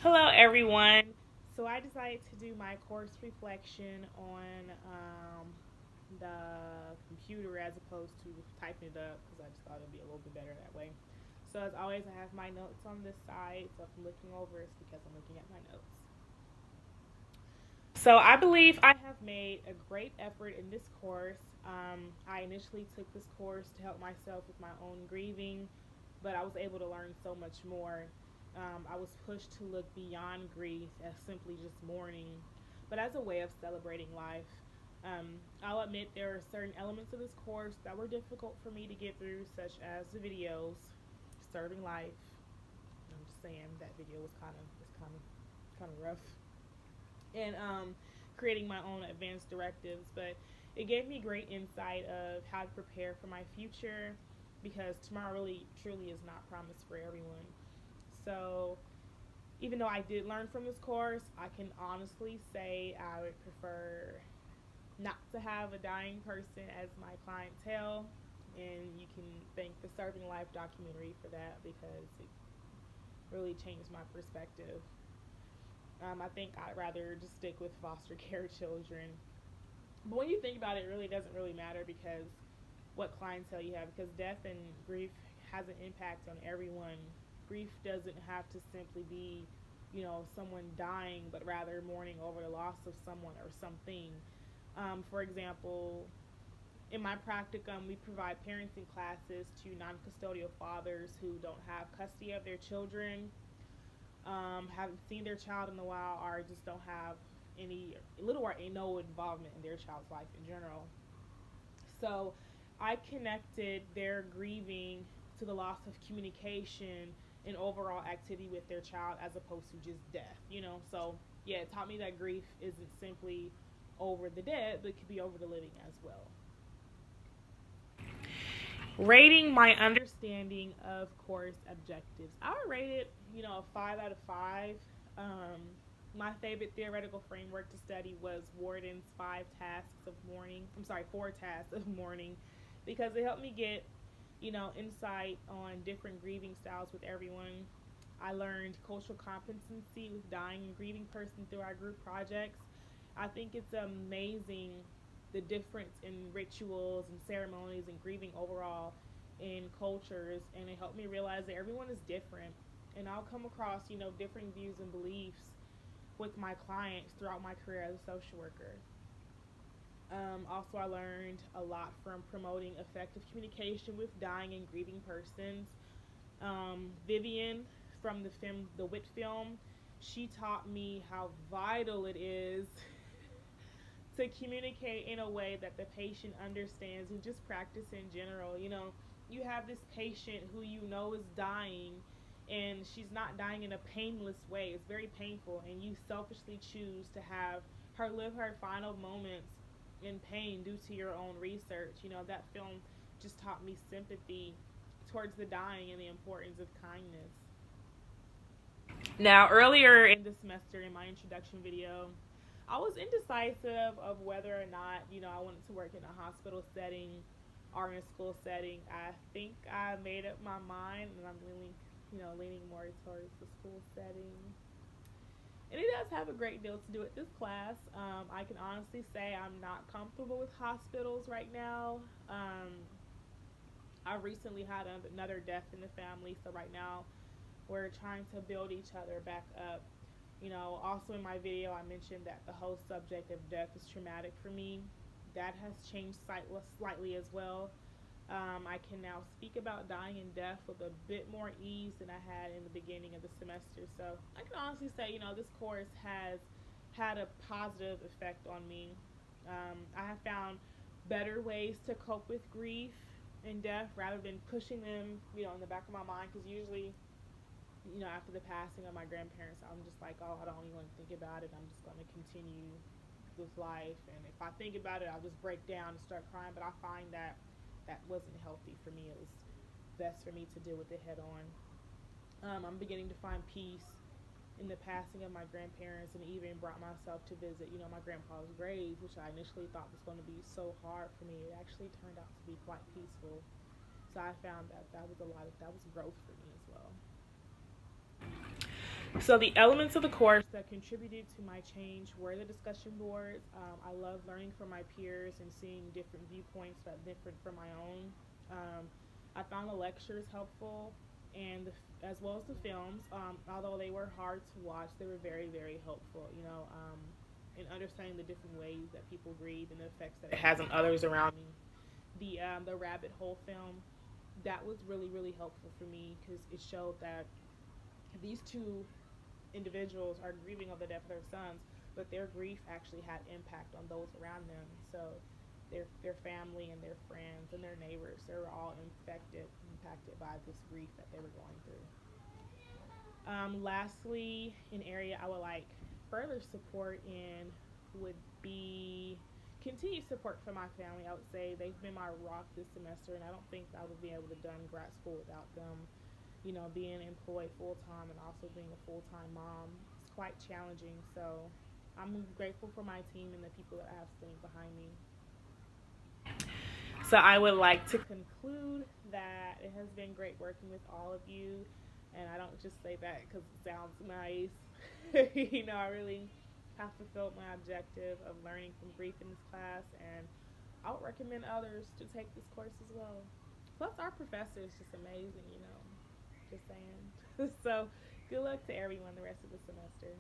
Hello, everyone. So I decided to do my course reflection on the computer as opposed to typing it up because I just thought it would be a little bit better that way. So as always, I have my notes on this side. So if I'm looking over, it's because I'm looking at my notes. So I believe I have made a great effort in this course. I initially took this course to help myself with my own grieving, but I was able to learn so much more. I was pushed to look beyond grief as simply just mourning, but as a way of celebrating life. I'll admit there are certain elements of this course that were difficult for me to get through, such as the videos, serving life. I'm just saying that video was kind of rough, and creating my own advanced directives. But it gave me great insight of how to prepare for my future because tomorrow really truly is not promised for everyone. So even though I did learn from this course, I can honestly say I would prefer not to have a dying person as my clientele. And you can thank the Serving Life documentary for that because it really changed my perspective. I think I'd rather just stick with foster care children. But when you think about it, it really doesn't really matter because what clientele you have, because death and grief has an impact on everyone. Grief doesn't have to simply be, someone dying, but rather mourning over the loss of someone or something. For example, in my practicum, we provide parenting classes to non custodial fathers who don't have custody of their children, haven't seen their child in a while, or just don't have any little or no involvement in their child's life in general. So I connected their grieving to the loss of communication and overall activity with their child as opposed to just death. So yeah, it taught me that grief isn't simply over the dead, but it could be over the living as well. Rating my understanding of course objectives. I would rate it, a 5 out of 5. Um, my favorite theoretical framework to study was Warden's 4 tasks of mourning, because it helped me get, insight on different grieving styles with everyone. I learned cultural competency with dying and grieving person through our group projects. I think it's amazing the difference in rituals and ceremonies and grieving overall in cultures, and it helped me realize that everyone is different, and I'll come across different views and beliefs with my clients throughout my career as a social worker. Also, I learned a lot from promoting effective communication with dying and grieving persons. Vivian from the Wit film, she taught me how vital it is to communicate in a way that the patient understands, and just practice in general. You have this patient who is dying, and she's not dying in a painless way. It's very painful, and you selfishly choose to have her live her final moments in pain due to your own research. That film just taught me sympathy towards the dying and the importance of kindness. Now, earlier in the semester, in my introduction video, I was indecisive of whether or not, I wanted to work in a hospital setting or in a school setting. I think I made up my mind, and I'm really, leaning more towards the school setting. And it does have a great deal to do with this class. I can honestly say I'm not comfortable with hospitals right now. I recently had another death in the family, so right now we're trying to build each other back up. Also in my video, I mentioned that the whole subject of death is traumatic for me. That has changed slightly as well. I can now speak about dying and death with a bit more ease than I had in the beginning of the semester. So I can honestly say, this course has had a positive effect on me. I have found better ways to cope with grief and death rather than pushing them, in the back of my mind. Because usually, after the passing of my grandparents, I'm just like, oh, I don't even want to think about it. I'm just going to continue with life. And if I think about it, I'll just break down and start crying. But I find that that wasn't healthy for me. It was best for me to deal with it head on. I'm beginning to find peace in the passing of my grandparents, and even brought myself to visit, my grandpa's grave, which I initially thought was going to be so hard for me. It actually turned out to be quite peaceful. So I found that that was growth for me as well. So the elements of the course that contributed to my change were the discussion boards. I love learning from my peers and seeing different viewpoints that are different from my own. I found the lectures helpful, and as well as the films. Although they were hard to watch, they were very, very helpful. In understanding the different ways that people grieve and the effects that it has on others around me. The rabbit hole film, that was really, really helpful for me because it showed that these two individuals are grieving of the death of their sons, but their grief actually had impact on those around them. So their family and their friends and their neighbors, they were all impacted by this grief that they were going through. Lastly, an area I would like further support in would be continued support for my family. I would say they've been my rock this semester, and I don't think I would be able to done grad school without them. Being employed full time and also being a full time mom is quite challenging. So I'm grateful for my team and the people that I have standing behind me. So I would like to conclude that it has been great working with all of you. And I don't just say that because it sounds nice. I really have fulfilled my objective of learning from grief in this class. And I would recommend others to take this course as well. Plus, our professor is just amazing. Just saying. So, good luck to everyone the rest of the semester.